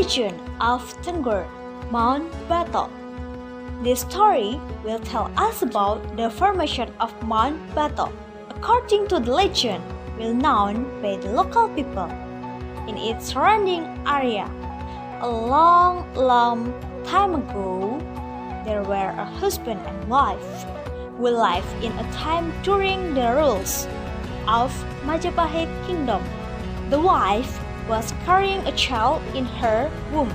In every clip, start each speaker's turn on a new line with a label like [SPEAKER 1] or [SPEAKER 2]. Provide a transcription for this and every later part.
[SPEAKER 1] legend of Tengger, Mount Batok. This story will tell us about the formation of Mount Batok, according to the legend, well known by the local people. In its surrounding area, a long time ago, there were a husband and wife who lived in a time during the rules of Majapahit Kingdom. The wife was carrying a child in her womb,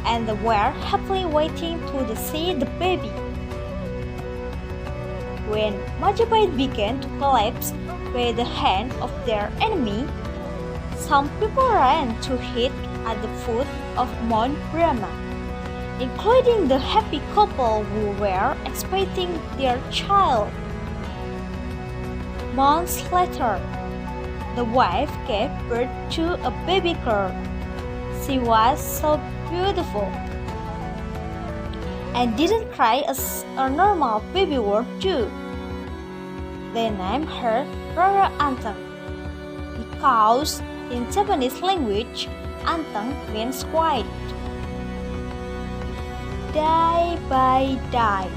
[SPEAKER 1] and they were happily waiting to see the baby. When Majapahit began to collapse by the hand of their enemy, some people ran to hid at the foot of Mount Brahma, including the happy couple who were expecting their child. Months later, the wife gave birth to a baby girl. She was so beautiful and didn't cry as a normal baby would do. They named her Rara Anteng because in Japanese language, Anteng means white. Day by day,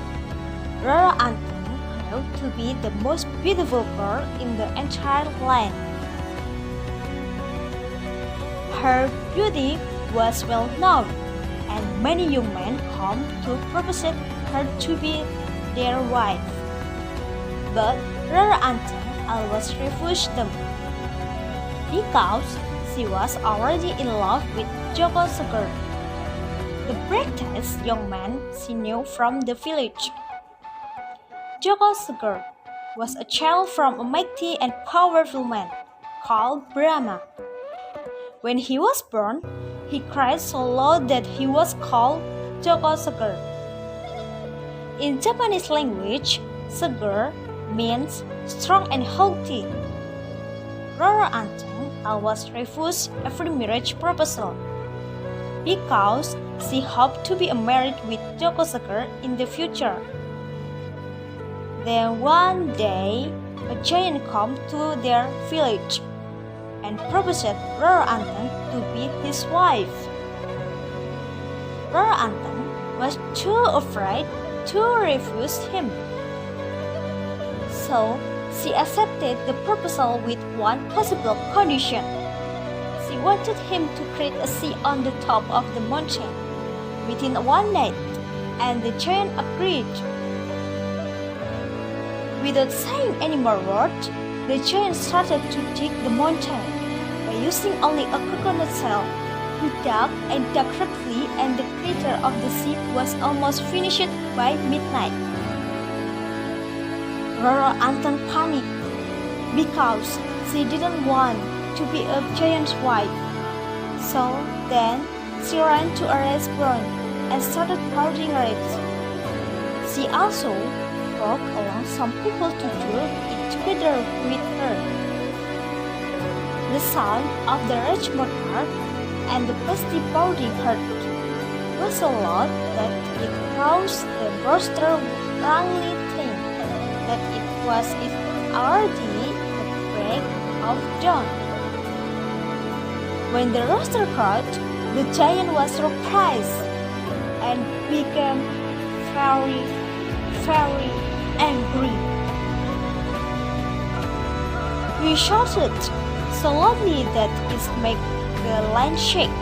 [SPEAKER 1] Rara Anteng grew to be the most beautiful girl in the entire land. Her beauty was well known, and many young men came to propose her to be their wife. But Rara Anteng always refused them because she was already in love with Joko Seger, the brightest young man she knew from the village. Joko Seger was a child from a mighty and powerful man called Brahma. When he was born, he cried so loud that he was called Joko Seger. In Japanese language, Seger means strong and healthy. Rara Anteng always refused every marriage proposal because she hoped to be married with Joko Seger in the future. Then one day, a giant came to their village and proposed Rara Anteng to be his wife. Rara Anteng was too afraid to refuse him, so she accepted the proposal with one possible condition. She wanted him to create a sea on the top of the mountain within one night, and the giant agreed. Without saying any more words, the giant started to dig the mountain by using only a coconut shell. He dug and dug rapidly, and the crater of the sea was almost finished by midnight. Rara Anteng panicked because she didn't want to be a giant's wife. So then she ran to a restaurant and started partying reds. She also brought along some people to do it together with her. The sound of the rich mortar and the pasty pounding heard was so loud that it caused the roaster wrongly think that it was already the break of dawn. When the rooster crowed, the giant was surprised and became very angry. He shouted so loudly that it made the land shake.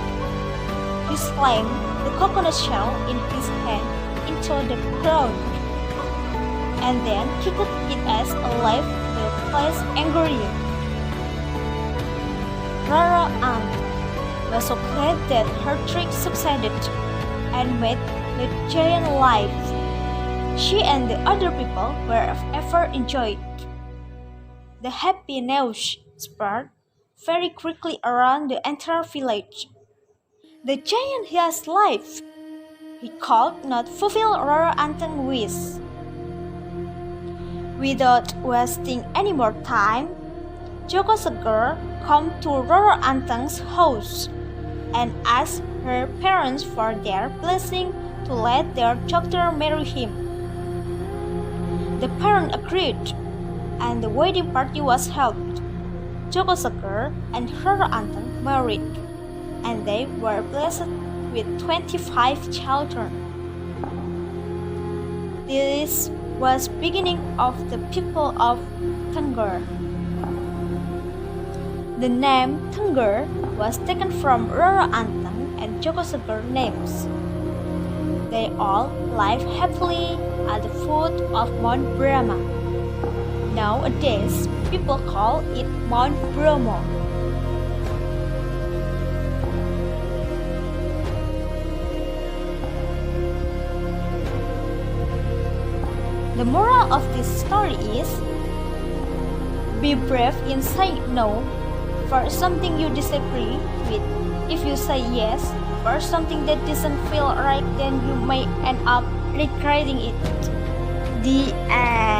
[SPEAKER 1] He slammed the coconut shell in his hand into the ground, and then kicked it as a left the place angrier. Rara Anteng was so glad that her trick succeeded and made the giant laugh. She and the other people were ever enjoyed. The happy news spread very quickly around the entire village. The giant has life. He could not fulfill Rara Anteng's wish. Without wasting any more time, Joko Seger came to Rara Anteng's house and asked her parents for their blessing to let their daughter marry him. The parents agreed, and the wedding party was held. Joko Seger and Rara Anteng married. and they were blessed with 25 children. This was beginning of the people of Tengger. The name Tengger was taken from Roro Anteng and Joko Seger names. They all live happily at the foot of Mount Brahma. Nowadays, people call it Mount Bromo. The moral of this story is, be brave in saying no for something you disagree with. If you say yes for something that doesn't feel right, then you may end up regretting it. The end.